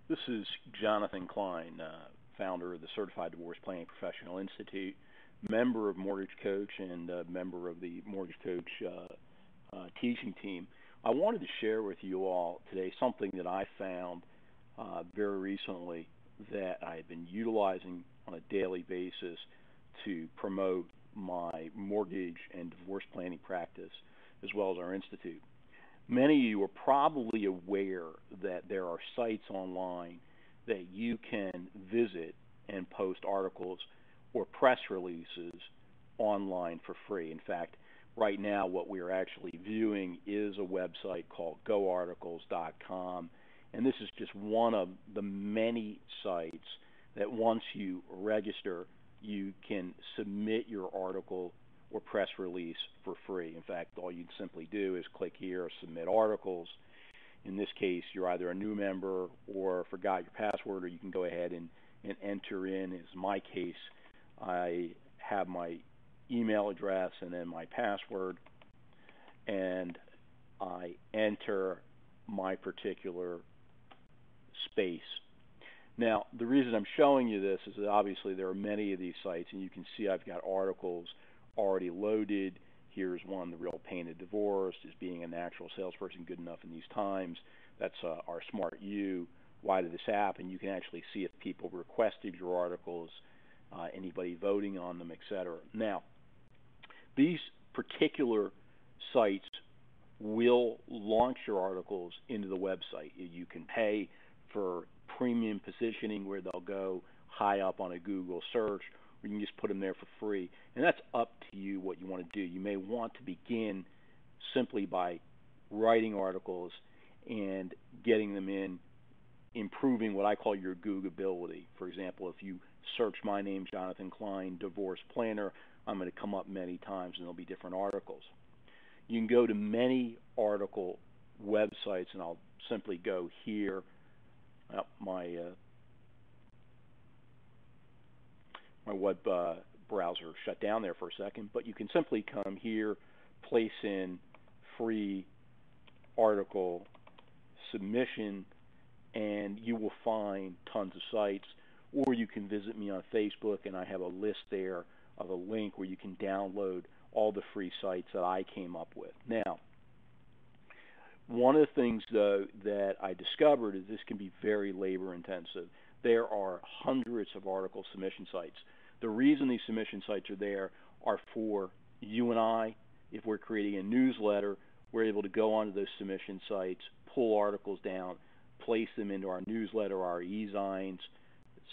This is Jonathan Klein, founder of the Certified Divorce Planning Professional Institute, member of Mortgage Coach, and member of the Mortgage Coach teaching team. I wanted to share with you all today something that I found very recently that I've been utilizing on a daily basis to promote my mortgage and divorce planning practice, as well as our institute. Many of you are probably aware that there are sites online that you can visit and post articles or press releases online for free. In fact, right now what we are actually viewing is a website called goarticles.com, and this is just one of the many sites that once you register, you can submit your article or press release for free. In fact, all you simply do is click here, submit articles. In this case, you're either a new member or forgot your password, or you can go ahead and enter in, as my case, I have my email address and then my password, and I enter my particular space. Now, the reason I'm showing you this is that obviously there are many of these sites, and you can see I've got articles already loaded. Here's one, The Real Pain of Divorce, Is Being a Natural Salesperson Good Enough in These Times? That's our Smart You. Why did this happen? You can actually see if people requested your articles, anybody voting on them, etc. Now, these particular sites will launch your articles into the website. You can pay for premium positioning where they'll go high up on a Google search, or you can just put them there for free. And that's up to you what you want to do. You may want to begin simply by writing articles and getting them in, improving what I call your Googleability. For example, if you search my name, Jonathan Klein, Divorce Planner, I'm going to come up many times and there'll be different articles. You can go to many article websites, and I'll simply go here. My web browser shut down there for a second, but you can simply come here, place in free article submission, and you will find tons of sites. Or you can visit me on Facebook, and I have a list there of a link where you can download all the free sites that I came up with. Now, one of the things, though, that I discovered is this can be very labor intensive. There are hundreds of article submission sites. The reason these submission sites are there are for you and I. If we're creating a newsletter, we're able to go onto those submission sites, pull articles down, place them into our newsletter, our e-zines,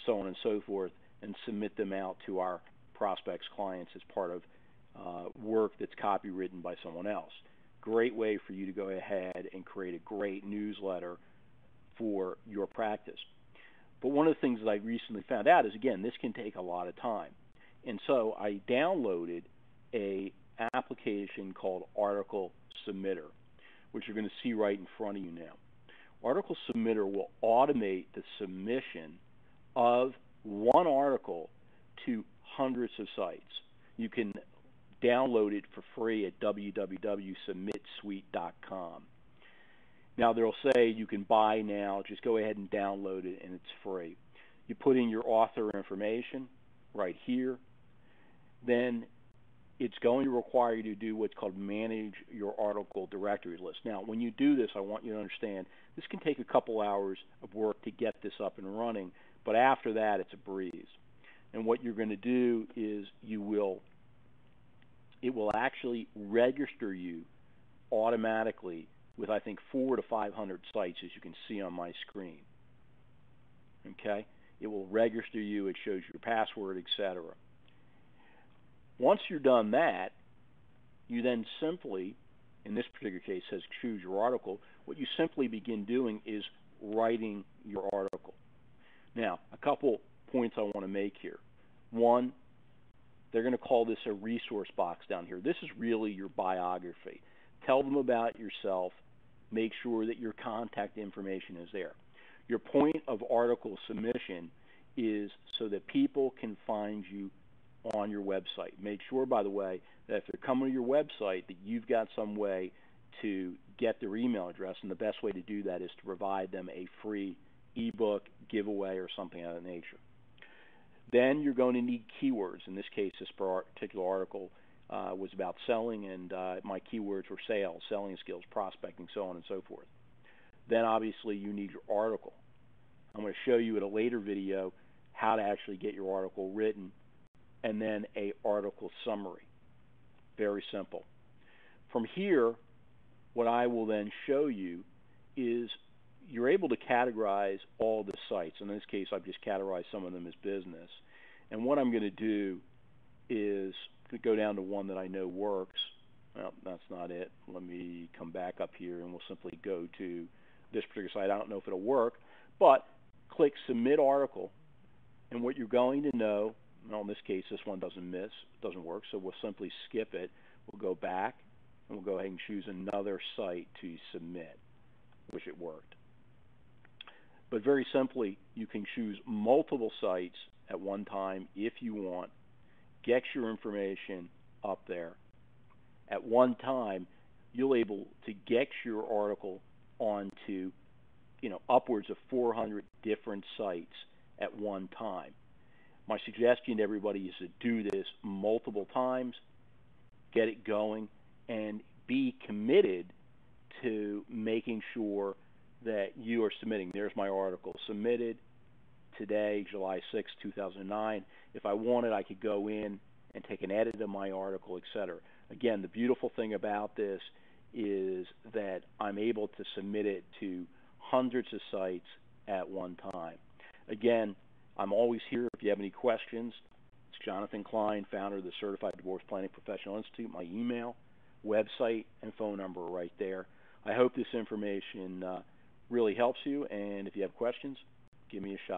so on and so forth, and submit them out to our prospects, clients as part of work that's copywritten by someone else. Great way for you to go ahead and create a great newsletter for your practice. But one of the things that I recently found out is, again, this can take a lot of time. And so I downloaded an application called Article Submitter, which you're going to see right in front of you now. Article Submitter will automate the submission of one article to hundreds of sites. You can download it for free at www.submitsuite.com. Now, they'll say you can buy now. Just go ahead and download it, and it's free. You put in your author information right here. Then it's going to require you to do what's called manage your article directory list. Now, when you do this, I want you to understand this can take a couple hours of work to get this up and running, but after that, it's a breeze. And what you're going to do is it will actually register you automatically with, I think, 400 to 500 sites, as you can see on my screen. Okay? It will register you. It shows your password, etc. Once you're done that, you then simply, in this particular case, says choose your article. What you simply begin doing is writing your article. Now, a couple points I want to make here. One, they're going to call this a resource box down here. This is really your biography. Tell them about yourself. Make sure that your contact information is there. Your point of article submission is so that people can find you on your website. Make sure, by the way, that if they're coming to your website, that you've got some way to get their email address, and the best way to do that is to provide them a free ebook, giveaway, or something of that nature. Then you're going to need keywords. In this case, this particular article was about selling, and my keywords were sales, selling skills, prospecting, so on and so forth. Then obviously you need your article. I'm going to show you in a later video how to actually get your article written, and then a article summary. Very simple. From here, what I will then show you is you're able to categorize all the sites. In this case, I've just categorized some of them as business. And what I'm going to do is go down to one that I know works. Well, that's not it. Let me come back up here, and we'll simply go to this particular site. I don't know if it'll work, but click Submit Article. And what you're going to know, well, in this case, this one doesn't work, so we'll simply skip it. We'll go back, and we'll go ahead and choose another site to submit, which it worked. But very simply, you can choose multiple sites at one time if you want. Get your information up there. At one time, you'll able to get your article onto, upwards of 400 different sites at one time. My suggestion to everybody is to do this multiple times, get it going, and be committed to making sure that you are submitting. There's my article, submitted today, July 6, 2009. If I wanted, I could go in and take an edit of my article, etc. Again, the beautiful thing about this is that I'm able to submit it to hundreds of sites at one time. Again, I'm always here if you have any questions. It's Jonathan Klein, founder of the Certified Divorce Planning Professional Institute. My email, website, and phone number are right there. I hope this information really helps you, and if you have questions, give me a shot.